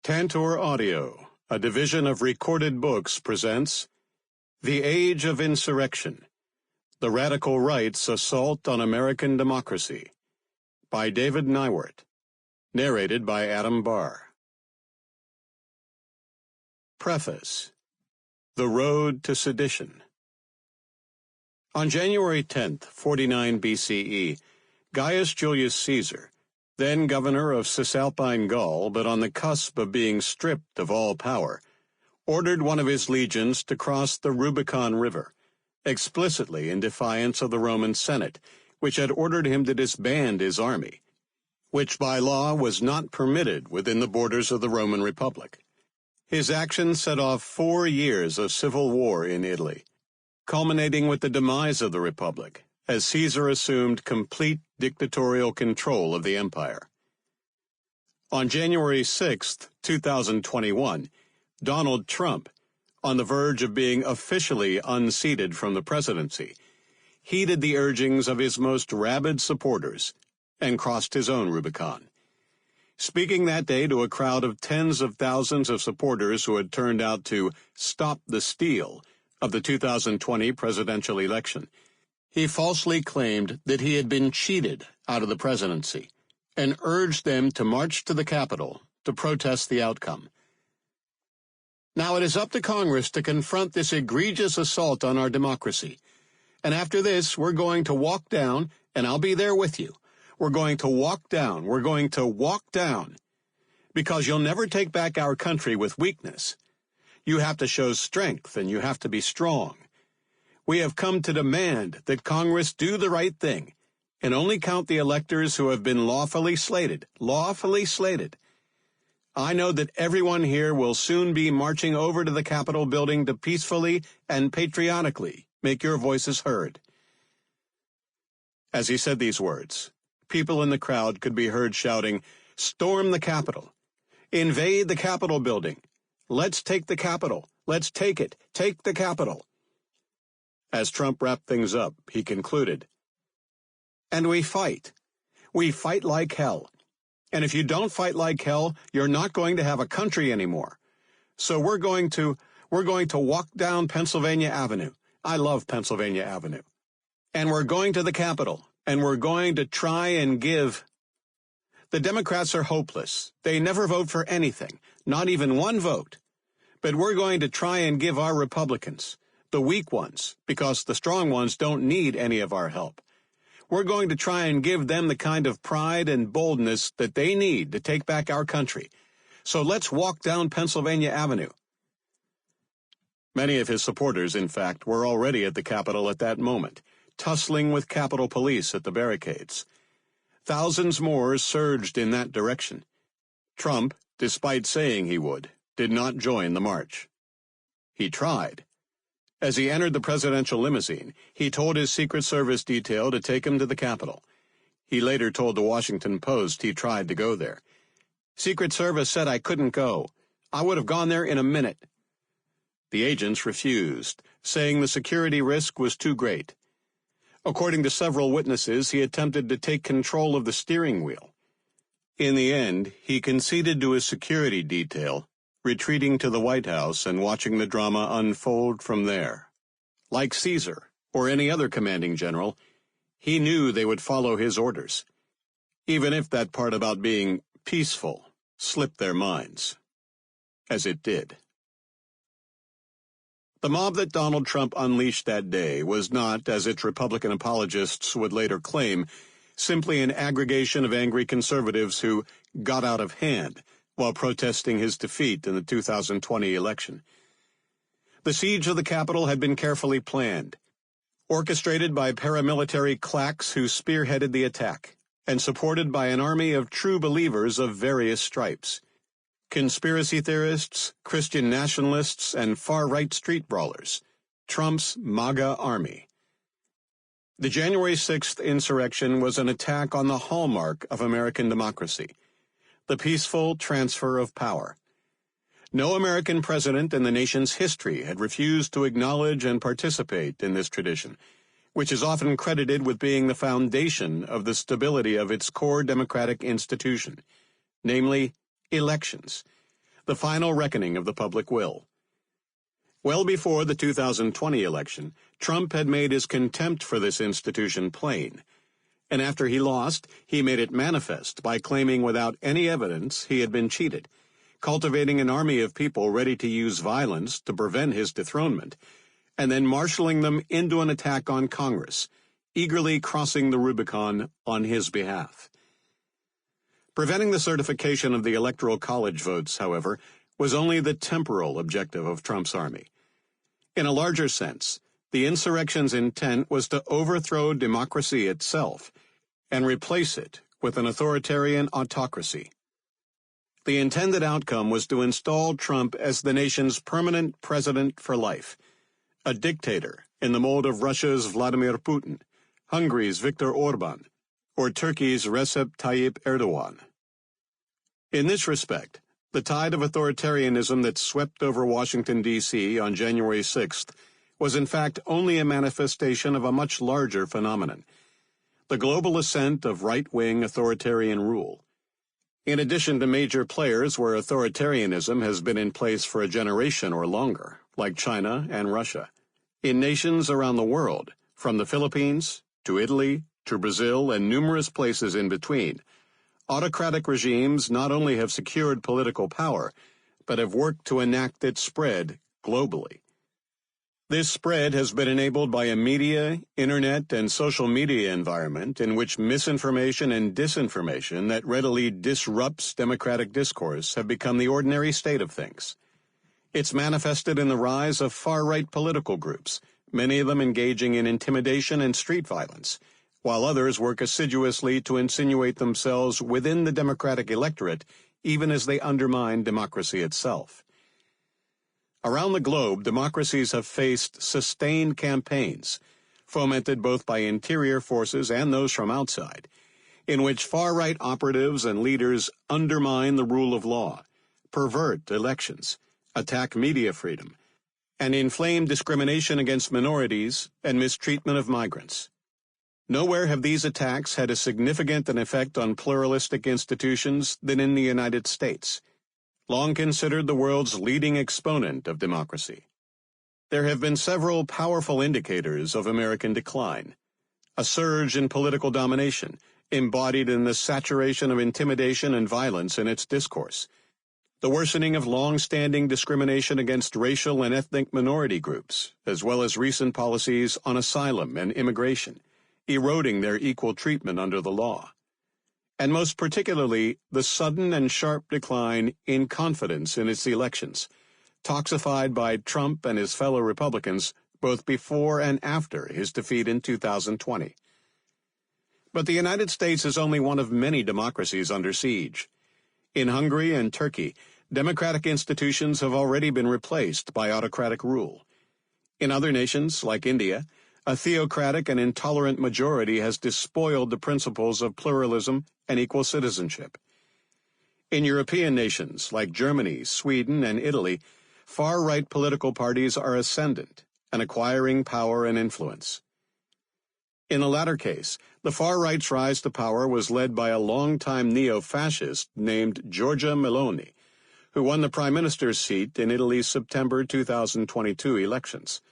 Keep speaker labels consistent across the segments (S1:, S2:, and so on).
S1: Tantor Audio, a division of Recorded Books, presents The Age of Insurrection, The Radical Right's Assault on American Democracy, by David Neiwert, narrated by Adam Barr. Preface. The Road to Sedition. On January 10th, 49 BCE, Gaius Julius Caesar, then governor of Cisalpine Gaul but on the cusp of being stripped of all power, ordered one of his legions to cross the Rubicon River, explicitly in defiance of the Roman Senate, which had ordered him to disband his army, which by law was not permitted within the borders of the Roman Republic. His action set off 4 years of civil war in Italy, culminating with the demise of the Republic, as Caesar assumed complete dictatorial control of the empire. On January 6, 2021, Donald Trump, on the verge of being officially unseated from the presidency, heeded the urgings of his most rabid supporters and crossed his own Rubicon. Speaking that day to a crowd of tens of thousands of supporters who had turned out to stop the steal of the 2020 presidential election, he falsely claimed that he had been cheated out of the presidency and urged them to march to the Capitol to protest the outcome. Now it is up to Congress to confront this egregious assault on our democracy. And after this, we're going to walk down, and I'll be there with you. We're going to walk down. We're going to walk down. Because you'll never take back our country with weakness. You have to show strength, and you have to be strong. We have come to demand that Congress do the right thing and only count the electors who have been lawfully slated. Lawfully slated. I know that everyone here will soon be marching over to the Capitol building to peacefully and patriotically make your voices heard. As he said these words, people in the crowd could be heard shouting, "Storm the Capitol! Invade the Capitol building! Let's take the Capitol! Let's take it! Take the Capitol!" As Trump wrapped things up, he concluded, "And we fight. We fight like hell. And if you don't fight like hell, you're not going to have a country anymore. So we're going to walk down Pennsylvania Avenue. I love Pennsylvania Avenue. And we're going to the Capitol, and we're going to try and give." The Democrats are hopeless. They never vote for anything, not even one vote. But we're going to try and give our Republicans, the weak ones, because the strong ones don't need any of our help. We're going to try and give them the kind of pride and boldness that they need to take back our country. So let's walk down Pennsylvania Avenue. Many of his supporters, in fact, were already at the Capitol at that moment, tussling with Capitol Police at the barricades. Thousands more surged in that direction. Trump, despite saying he would, did not join the march. He tried. As he entered the presidential limousine, he told his Secret Service detail to take him to the Capitol. He later told the Washington Post he tried to go there. "Secret Service said I couldn't go. I would have gone there in a minute." The agents refused, saying the security risk was too great. According to several witnesses, he attempted to take control of the steering wheel. In the end, he conceded to his security detail, retreating to the White House and watching the drama unfold from there. Like Caesar, or any other commanding general, he knew they would follow his orders, even if that part about being peaceful slipped their minds, as it did. The mob that Donald Trump unleashed that day was not, as its Republican apologists would later claim, simply an aggregation of angry conservatives who got out of hand while protesting his defeat in the 2020 election. The siege of the Capitol had been carefully planned, orchestrated by paramilitary claques who spearheaded the attack, and supported by an army of true believers of various stripes. Conspiracy theorists, Christian nationalists, and far-right street brawlers. Trump's MAGA army. The January 6th insurrection was an attack on the hallmark of American democracy, the peaceful transfer of power. No American president in the nation's history had refused to acknowledge and participate in this tradition, which is often credited with being the foundation of the stability of its core democratic institution, namely elections, the final reckoning of the public will. Well before the 2020 election, Trump had made his contempt for this institution plain. And after he lost, he made it manifest by claiming without any evidence he had been cheated, cultivating an army of people ready to use violence to prevent his dethronement, and then marshaling them into an attack on Congress, eagerly crossing the Rubicon on his behalf. Preventing the certification of the Electoral College votes, however, was only the temporal objective of Trump's army. In a larger sense, the insurrection's intent was to overthrow democracy itself and replace it with an authoritarian autocracy. The intended outcome was to install Trump as the nation's permanent president for life, a dictator in the mold of Russia's Vladimir Putin, Hungary's Viktor Orban, or Turkey's Recep Tayyip Erdogan. In this respect, the tide of authoritarianism that swept over Washington, D.C. on January 6th was in fact only a manifestation of a much larger phenomenon, the global ascent of right-wing authoritarian rule. In addition to major players where authoritarianism has been in place for a generation or longer, like China and Russia, in nations around the world, from the Philippines to Italy to Brazil and numerous places in between, autocratic regimes not only have secured political power, but have worked to enact its spread globally. This spread has been enabled by a media, internet, and social media environment in which misinformation and disinformation that readily disrupts democratic discourse have become the ordinary state of things. It's manifested in the rise of far-right political groups, many of them engaging in intimidation and street violence, while others work assiduously to insinuate themselves within the democratic electorate, even as they undermine democracy itself. Around the globe, democracies have faced sustained campaigns, fomented both by interior forces and those from outside, in which far-right operatives and leaders undermine the rule of law, pervert elections, attack media freedom, and inflame discrimination against minorities and mistreatment of migrants. Nowhere have these attacks had a significant effect on pluralistic institutions than in the United States, long considered the world's leading exponent of democracy. There have been several powerful indicators of American decline. A surge in political domination, embodied in the saturation of intimidation and violence in its discourse. The worsening of long-standing discrimination against racial and ethnic minority groups, as well as recent policies on asylum and immigration, eroding their equal treatment under the law. And most particularly, the sudden and sharp decline in confidence in its elections, toxified by Trump and his fellow Republicans both before and after his defeat in 2020. But the United States is only one of many democracies under siege. In Hungary and Turkey, democratic institutions have already been replaced by autocratic rule. In other nations, like India, a theocratic and intolerant majority has despoiled the principles of pluralism and equal citizenship. In European nations like Germany, Sweden, and Italy, far-right political parties are ascendant and acquiring power and influence. In the latter case, the far-right's rise to power was led by a longtime neo-fascist named Giorgia Meloni, who won the prime minister's seat in Italy's September 2022 elections.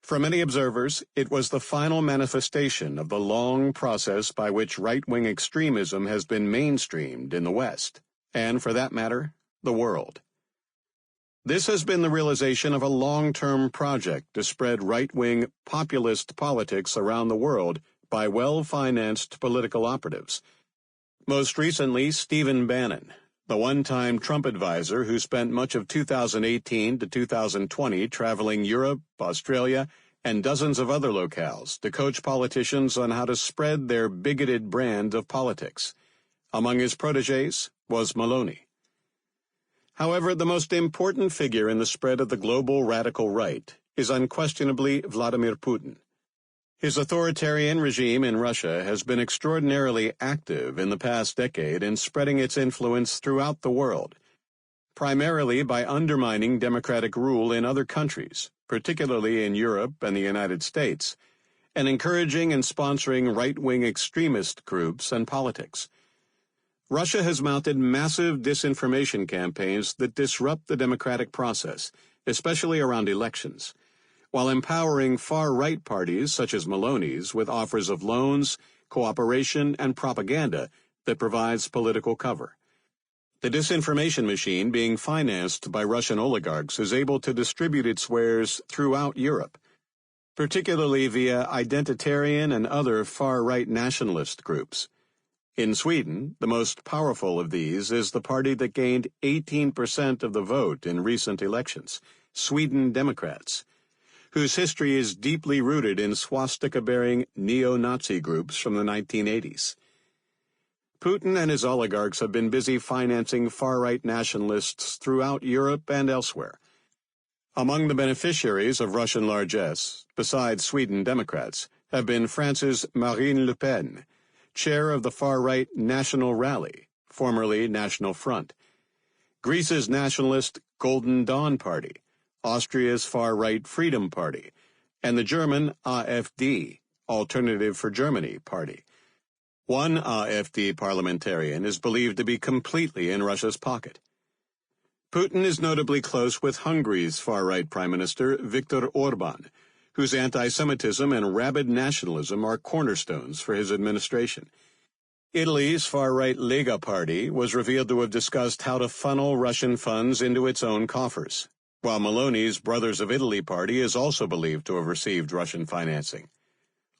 S1: For many observers, it was the final manifestation of the long process by which right-wing extremism has been mainstreamed in the West, and, for that matter, the world. This has been the realization of a long-term project to spread right-wing populist politics around the world by well-financed political operatives. Most recently, Stephen Bannon, the one-time Trump advisor who spent much of 2018 to 2020 traveling Europe, Australia, and dozens of other locales to coach politicians on how to spread their bigoted brand of politics. Among his protégés was Meloni. However, the most important figure in the spread of the global radical right is unquestionably Vladimir Putin. His authoritarian regime in Russia has been extraordinarily active in the past decade in spreading its influence throughout the world, primarily by undermining democratic rule in other countries, particularly in Europe and the United States, and encouraging and sponsoring right-wing extremist groups and politics. Russia has mounted massive disinformation campaigns that disrupt the democratic process, especially around elections, while empowering far-right parties such as Maloney's with offers of loans, cooperation, and propaganda that provides political cover. The disinformation machine being financed by Russian oligarchs is able to distribute its wares throughout Europe, particularly via identitarian and other far-right nationalist groups. In Sweden, the most powerful of these is the party that gained 18% of the vote in recent elections, Sweden Democrats, whose history is deeply rooted in swastika-bearing neo-Nazi groups from the 1980s. Putin and his oligarchs have been busy financing far-right nationalists throughout Europe and elsewhere. Among the beneficiaries of Russian largesse, besides Sweden Democrats, have been France's Marine Le Pen, chair of the far-right National Rally, formerly National Front, Greece's nationalist Golden Dawn Party, Austria's far-right Freedom Party, and the German AfD, Alternative for Germany Party. One AfD parliamentarian is believed to be completely in Russia's pocket. Putin is notably close with Hungary's far-right Prime Minister Viktor Orban, whose anti-Semitism and rabid nationalism are cornerstones for his administration. Italy's far-right Lega Party was revealed to have discussed how to funnel Russian funds into its own coffers, while Maloney's Brothers of Italy Party is also believed to have received Russian financing.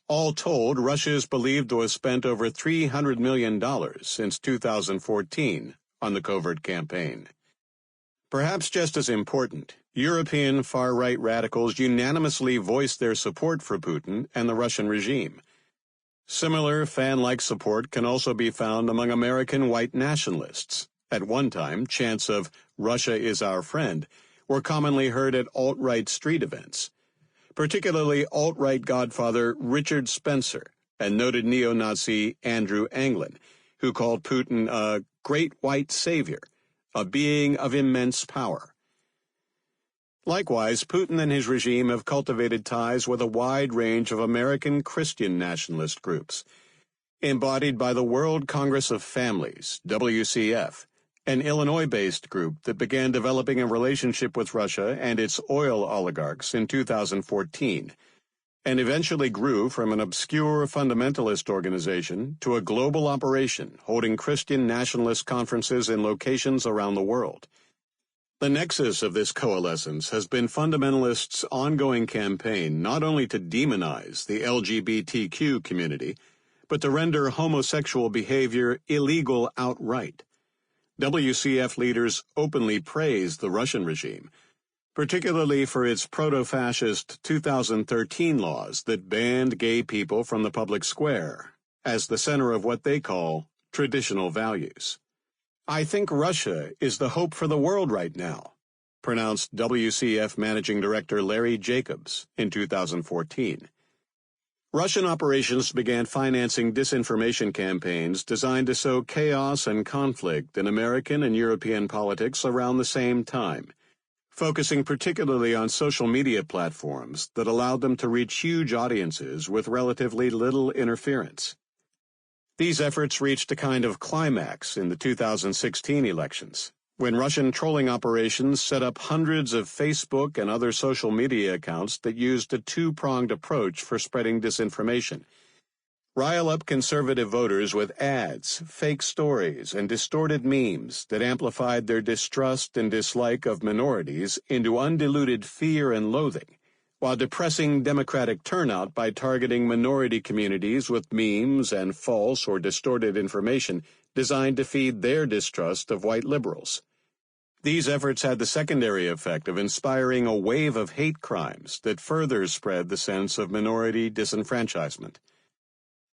S1: All told, Russia is believed to have spent over $300 million since 2014 on the covert campaign. Perhaps just as important, European far-right radicals unanimously voiced their support for Putin and the Russian regime. Similar fan-like support can also be found among American white nationalists. At one time, chants of "Russia is our friend" were commonly heard at alt-right street events. Particularly alt-right godfather Richard Spencer and noted neo-Nazi Andrew Anglin, who called Putin a great white savior, a being of immense power. Likewise, Putin and his regime have cultivated ties with a wide range of American Christian nationalist groups, embodied by the World Congress of Families, WCF, an Illinois-based group that began developing a relationship with Russia and its oil oligarchs in 2014, and eventually grew from an obscure fundamentalist organization to a global operation holding Christian nationalist conferences in locations around the world. The nexus of this coalescence has been fundamentalists' ongoing campaign not only to demonize the LGBTQ community, but to render homosexual behavior illegal outright. WCF leaders openly praised the Russian regime, particularly for its proto-fascist 2013 laws that banned gay people from the public square, as the center of what they call traditional values. "I think Russia is the hope for the world right now," pronounced WCF Managing Director Larry Jacobs in 2014. Russian operations began financing disinformation campaigns designed to sow chaos and conflict in American and European politics around the same time, focusing particularly on social media platforms that allowed them to reach huge audiences with relatively little interference. These efforts reached a kind of climax in the 2016 elections, when Russian trolling operations set up hundreds of Facebook and other social media accounts that used a two-pronged approach for spreading disinformation. Rile up conservative voters with ads, fake stories, and distorted memes that amplified their distrust and dislike of minorities into undiluted fear and loathing, while depressing Democratic turnout by targeting minority communities with memes and false or distorted information designed to feed their distrust of white liberals. These efforts had the secondary effect of inspiring a wave of hate crimes that further spread the sense of minority disenfranchisement.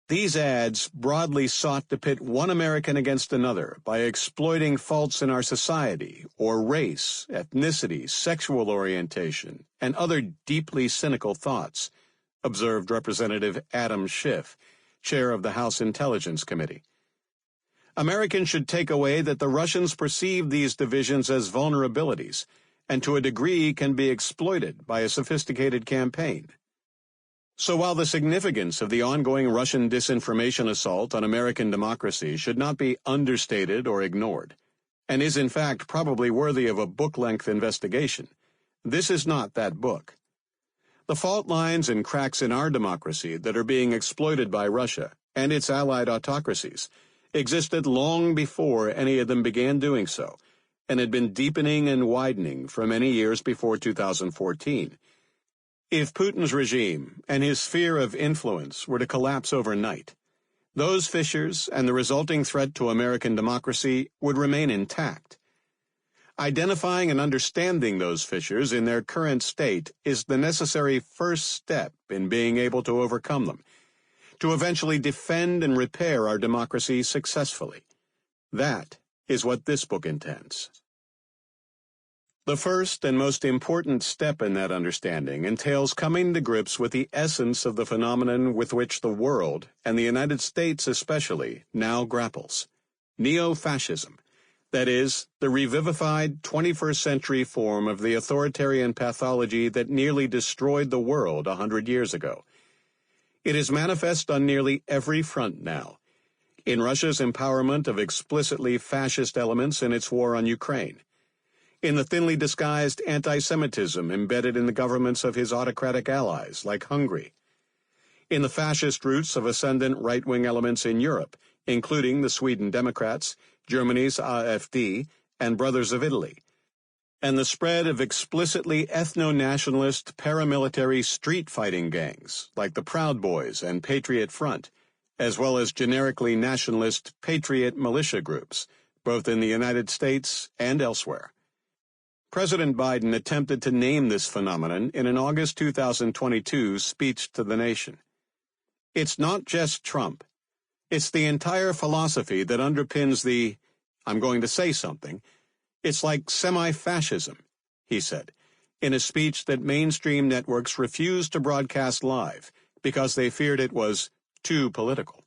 S1: These ads broadly sought to pit one American against another by exploiting faults in our society or race, ethnicity, sexual orientation, and other deeply cynical thoughts, observed Representative Adam Schiff, chair of the House Intelligence Committee. Americans should take away that the Russians perceive these divisions as vulnerabilities, and to a degree can be exploited by a sophisticated campaign. So while the significance of the ongoing Russian disinformation assault on American democracy should not be understated or ignored, and is in fact probably worthy of a book-length investigation, this is not that book. The fault lines and cracks in our democracy that are being exploited by Russia and its allied autocracies existed long before any of them began doing so, and had been deepening and widening for many years before 2014. If Putin's regime and his sphere of influence were to collapse overnight, those fissures and the resulting threat to American democracy would remain intact. Identifying and understanding those fissures in their current state is the necessary first step in being able to overcome them, to eventually defend and repair our democracy successfully. That is what this book intends. The first and most important step in that understanding entails coming to grips with the essence of the phenomenon with which the world, and the United States especially, now grapples: neo-fascism. That is, the revivified 21st century form of the authoritarian pathology that nearly destroyed the world 100 years ago. It is manifest on nearly every front now. In Russia's empowerment of explicitly fascist elements in its war on Ukraine, in the thinly disguised anti-Semitism embedded in the governments of his autocratic allies, like Hungary, in the fascist roots of ascendant right-wing elements in Europe, including the Sweden Democrats, Germany's AfD, and Brothers of Italy, and the spread of explicitly ethno-nationalist paramilitary street-fighting gangs, like the Proud Boys and Patriot Front, as well as generically nationalist Patriot militia groups, both in the United States and elsewhere. President Biden attempted to name this phenomenon in an August 2022 speech to the nation. It's not just Trump. It's the entire philosophy that underpins the, I'm going to say something, it's like semi-fascism, he said, in a speech that mainstream networks refused to broadcast live because they feared it was too political.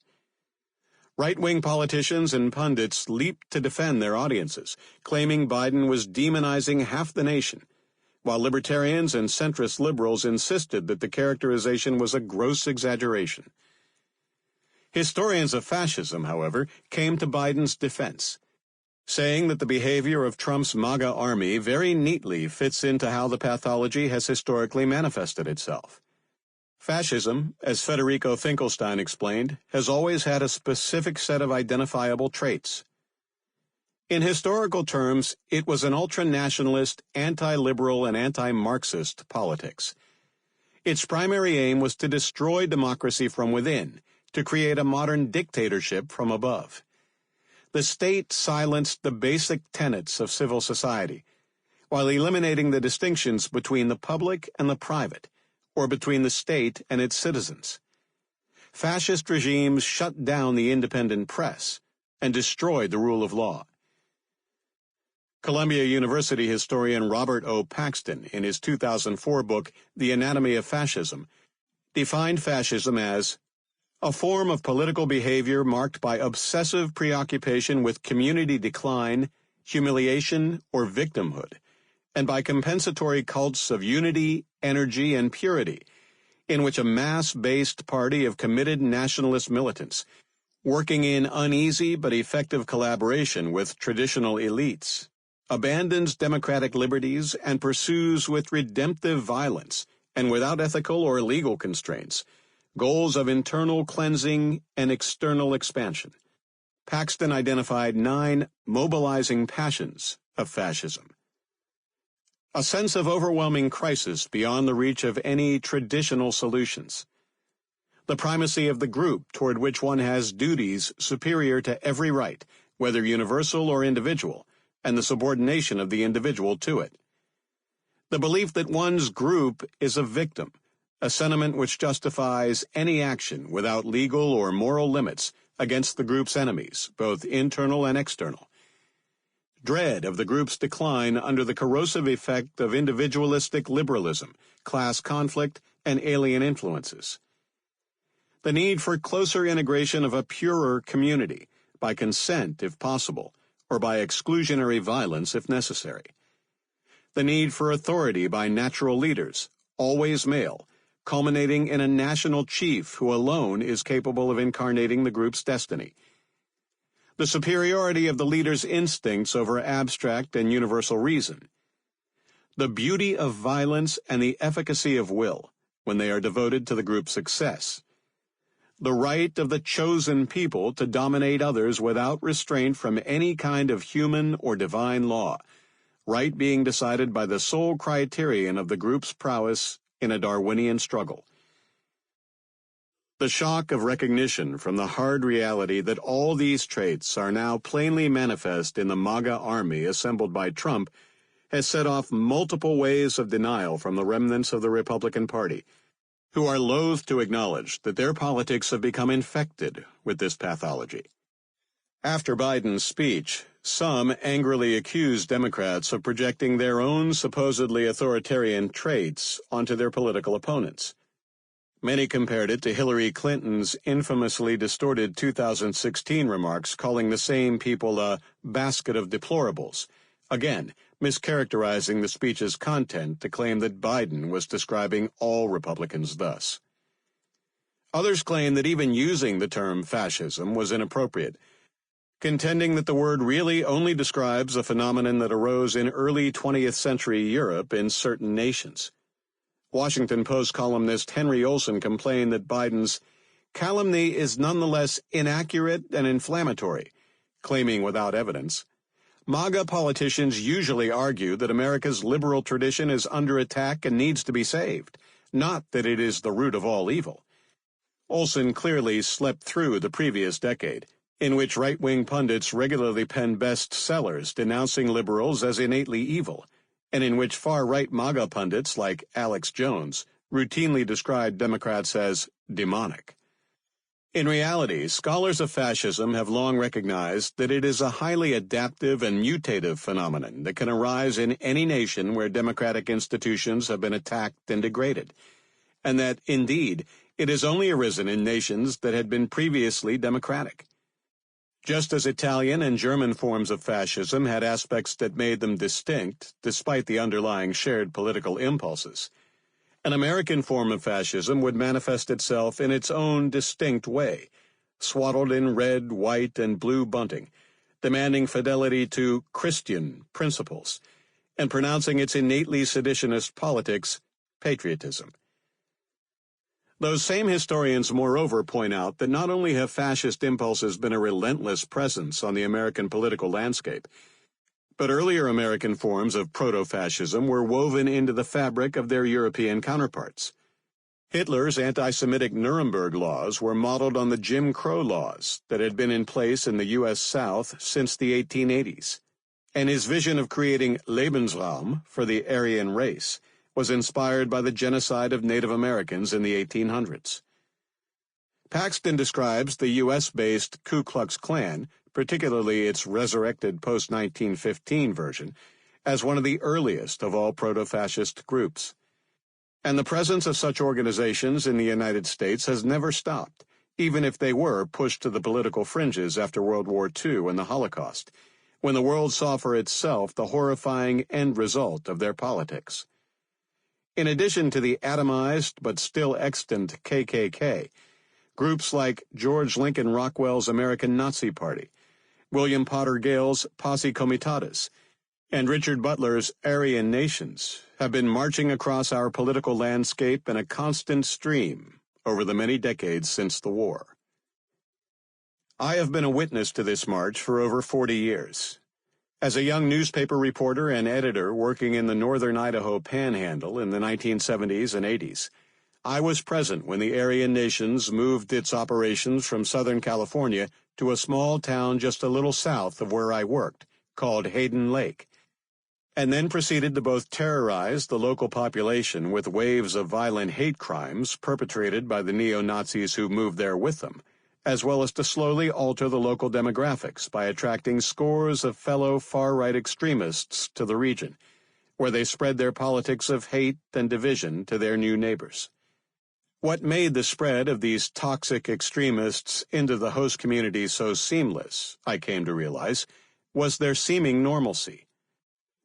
S1: Right-wing politicians and pundits leaped to defend their audiences, claiming Biden was demonizing half the nation, while libertarians and centrist liberals insisted that the characterization was a gross exaggeration. Historians of fascism, however, came to Biden's defense, saying that the behavior of Trump's MAGA army very neatly fits into how the pathology has historically manifested itself. Fascism, as Federico Finkelstein explained, has always had a specific set of identifiable traits. In historical terms, it was an ultranationalist, anti-liberal, and anti-Marxist politics. Its primary aim was to destroy democracy from within, to create a modern dictatorship from above. The state silenced the basic tenets of civil society, while eliminating the distinctions between the public and the private, or between the state and its citizens. Fascist regimes shut down the independent press and destroyed the rule of law. Columbia University historian Robert O. Paxton, in his 2004 book, The Anatomy of Fascism, defined fascism as a form of political behavior marked by obsessive preoccupation with community decline, humiliation, or victimhood, and by compensatory cults of unity, energy, and purity, in which a mass-based party of committed nationalist militants, working in uneasy but effective collaboration with traditional elites, abandons democratic liberties and pursues with redemptive violence, and without ethical or legal constraints, goals of internal cleansing and external expansion. Paxton identified 9 mobilizing passions of fascism. A sense of overwhelming crisis beyond the reach of any traditional solutions. The primacy of the group toward which one has duties superior to every right, whether universal or individual, and the subordination of the individual to it. The belief that one's group is a victim, a sentiment which justifies any action without legal or moral limits against the group's enemies, both internal and external. Dread of the group's decline under the corrosive effect of individualistic liberalism, class conflict, and alien influences. The need for closer integration of a purer community, by consent if possible, or by exclusionary violence if necessary. The need for authority by natural leaders, always male, culminating in a national chief who alone is capable of incarnating the group's destiny. The superiority of the leader's instincts over abstract and universal reason. The beauty of violence and the efficacy of will when they are devoted to the group's success. The right of the chosen people to dominate others without restraint from any kind of human or divine law, right being decided by the sole criterion of the group's prowess in a Darwinian struggle. The shock of recognition from the hard reality that all these traits are now plainly manifest in the MAGA army assembled by Trump has set off multiple waves of denial from the remnants of the Republican Party, who are loath to acknowledge that their politics have become infected with this pathology. After Biden's speech, some angrily accused Democrats of projecting their own supposedly authoritarian traits onto their political opponents. Many compared it to Hillary Clinton's infamously distorted 2016 remarks calling the same people a basket of deplorables, again mischaracterizing the speech's content to claim that Biden was describing all Republicans thus. Others claim that even using the term fascism was inappropriate, contending that the word really only describes a phenomenon that arose in early 20th century Europe in certain nations. Washington Post columnist Henry Olsen complained that Biden's calumny is nonetheless inaccurate and inflammatory, claiming without evidence, MAGA politicians usually argue that America's liberal tradition is under attack and needs to be saved, not that it is the root of all evil. Olsen clearly slept through the previous decade, in which right-wing pundits regularly penned bestsellers denouncing liberals as innately evil, and in which far-right MAGA pundits like Alex Jones routinely described Democrats as demonic. In reality, scholars of fascism have long recognized that it is a highly adaptive and mutative phenomenon that can arise in any nation where democratic institutions have been attacked and degraded, and that, indeed, it has only arisen in nations that had been previously democratic. Just as Italian and German forms of fascism had aspects that made them distinct, despite the underlying shared political impulses, an American form of fascism would manifest itself in its own distinct way, swaddled in red, white, and blue bunting, demanding fidelity to Christian principles, and pronouncing its innately seditionist politics patriotism. Those same historians, moreover, point out that not only have fascist impulses been a relentless presence on the American political landscape, but earlier American forms of proto-fascism were woven into the fabric of their European counterparts. Hitler's anti-Semitic Nuremberg laws were modeled on the Jim Crow laws that had been in place in the U.S. South since the 1880s, and his vision of creating Lebensraum for the Aryan race was inspired by the genocide of Native Americans in the 1800s. Paxton describes the U.S.-based Ku Klux Klan, particularly its resurrected post-1915 version, as one of the earliest of all proto-fascist groups. And the presence of such organizations in the United States has never stopped, even if they were pushed to the political fringes after World War II and the Holocaust, when the world saw for itself the horrifying end result of their politics. In addition to the atomized but still extant KKK, groups like George Lincoln Rockwell's American Nazi Party, William Potter Gale's Posse Comitatus, and Richard Butler's Aryan Nations have been marching across our political landscape in a constant stream over the many decades since the war. I have been a witness to this march for over 40 years. As a young newspaper reporter and editor working in the northern Idaho Panhandle in the 1970s and 80s, I was present when the Aryan Nations moved its operations from Southern California to a small town just a little south of where I worked, called Hayden Lake, and then proceeded to both terrorize the local population with waves of violent hate crimes perpetrated by the neo-Nazis who moved there with them, as well as to slowly alter the local demographics by attracting scores of fellow far-right extremists to the region, where they spread their politics of hate and division to their new neighbors. What made the spread of these toxic extremists into the host community so seamless, I came to realize, was their seeming normalcy.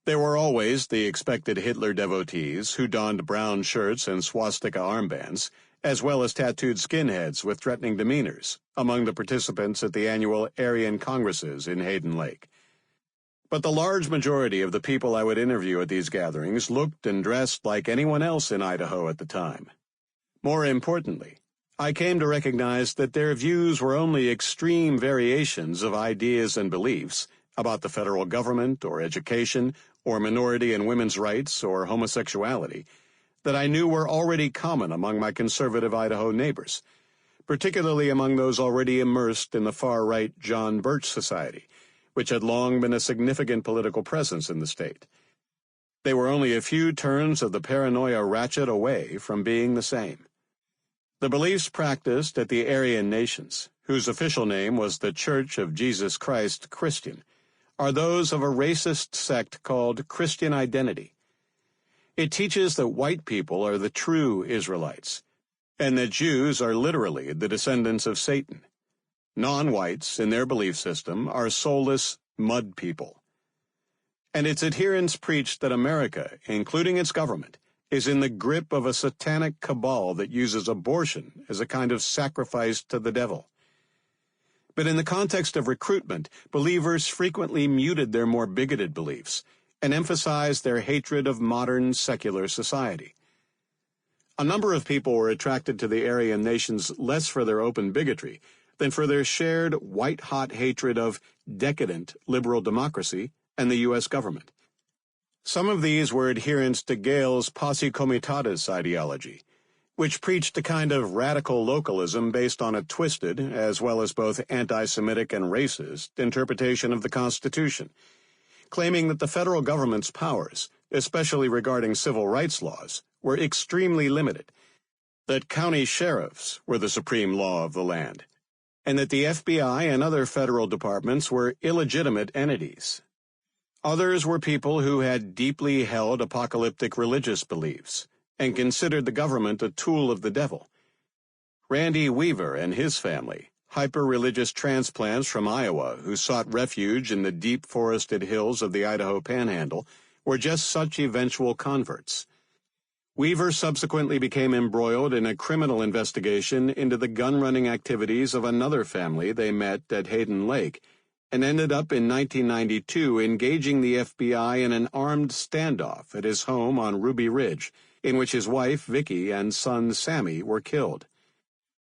S1: There were always the expected Hitler devotees who donned brown shirts and swastika armbands, as well as tattooed skinheads with threatening demeanors, among the participants at the annual Aryan Congresses in Hayden Lake. But the large majority of the people I would interview at these gatherings looked and dressed like anyone else in Idaho at the time. More importantly, I came to recognize that their views were only extreme variations of ideas and beliefs about the federal government or education or minority and women's rights or homosexuality that I knew were already common among my conservative Idaho neighbors, particularly among those already immersed in the far-right John Birch Society, which had long been a significant political presence in the state. They were only a few turns of the paranoia ratchet away from being the same. The beliefs practiced at the Aryan nations, whose official name was the Church of Jesus Christ Christian, are those of a racist sect called Christian Identity. It teaches that white people are the true Israelites, and that Jews are literally the descendants of Satan. Non-whites, in their belief system, are soulless mud people. And its adherents preach that America, including its government, is in the grip of a satanic cabal that uses abortion as a kind of sacrifice to the devil. But in the context of recruitment, believers frequently muted their more bigoted beliefs and emphasized their hatred of modern secular society. A number of people were attracted to the Aryan nations less for their open bigotry than for their shared white-hot hatred of decadent liberal democracy and the U.S. government. Some of these were adherents to Gale's posse comitatus ideology, which preached a kind of radical localism based on a twisted, as well as both anti-Semitic and racist, interpretation of the Constitution, claiming that the federal government's powers, especially regarding civil rights laws, were extremely limited, that county sheriffs were the supreme law of the land, and that the FBI and other federal departments were illegitimate entities. Others were people who had deeply held apocalyptic religious beliefs and considered the government a tool of the devil. Randy Weaver and his family, hyper-religious transplants from Iowa who sought refuge in the deep forested hills of the Idaho Panhandle, were just such eventual converts. Weaver subsequently became embroiled in a criminal investigation into the gun-running activities of another family they met at Hayden Lake, and ended up in 1992 engaging the FBI in an armed standoff at his home on Ruby Ridge, in which his wife, Vicky, and son, Sammy, were killed.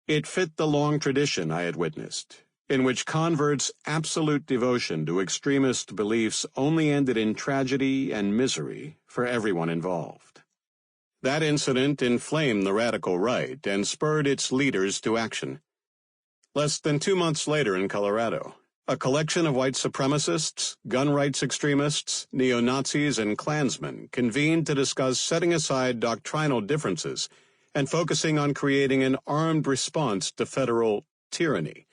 S1: It fit the long tradition I had witnessed, in which converts' absolute devotion to extremist beliefs only ended in tragedy and misery for everyone involved. That incident inflamed the radical right and spurred its leaders to action. Less than 2 months later in Colorado, a collection of white supremacists, gun rights extremists, neo-Nazis, and Klansmen convened to discuss setting aside doctrinal differences and focusing on creating an armed response to federal tyranny.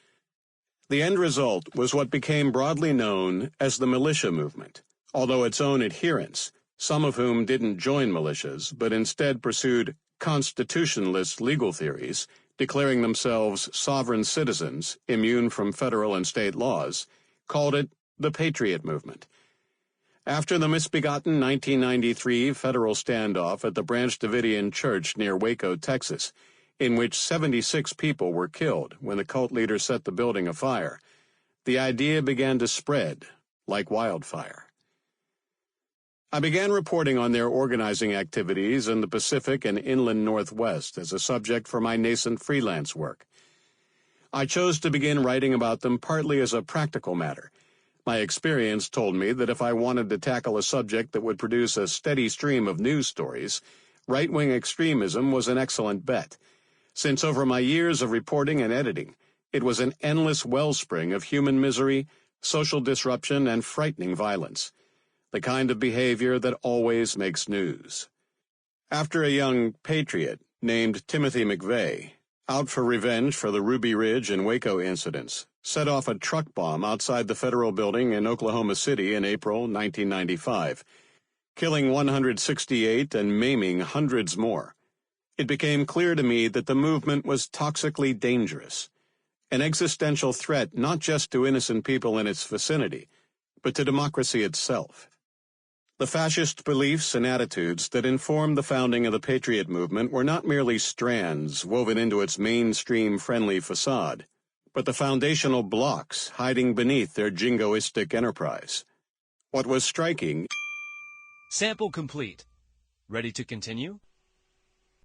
S1: The end result was what became broadly known as the militia movement, although its own adherents, some of whom didn't join militias but instead pursued constitutionalist legal theories, declaring themselves sovereign citizens immune from federal and state laws, called it the Patriot movement. After the misbegotten 1993 federal standoff at the Branch Davidian Church near Waco, Texas, in which 76 people were killed when the cult leader set the building afire, the idea began to spread like wildfire. I began reporting on their organizing activities in the Pacific and inland Northwest as a subject for my nascent freelance work. I chose to begin writing about them partly as a practical matter. My experience told me that if I wanted to tackle a subject that would produce a steady stream of news stories, right-wing extremism was an excellent bet, since over my years of reporting and editing, it was an endless wellspring of human misery, social disruption, and frightening violence, the kind of behavior that always makes news. After a young patriot named Timothy McVeigh, out for revenge for the Ruby Ridge and Waco incidents, set off a truck bomb outside the federal building in Oklahoma City in April 1995, killing 168 and maiming hundreds more, it became clear to me that the movement was toxically dangerous, an existential threat not just to innocent people in its vicinity, but to democracy itself. The fascist beliefs and attitudes that informed the founding of the Patriot movement were not merely strands woven into its mainstream friendly facade, but the foundational blocks hiding beneath their jingoistic enterprise. What was striking...
S2: Sample complete. Ready to continue?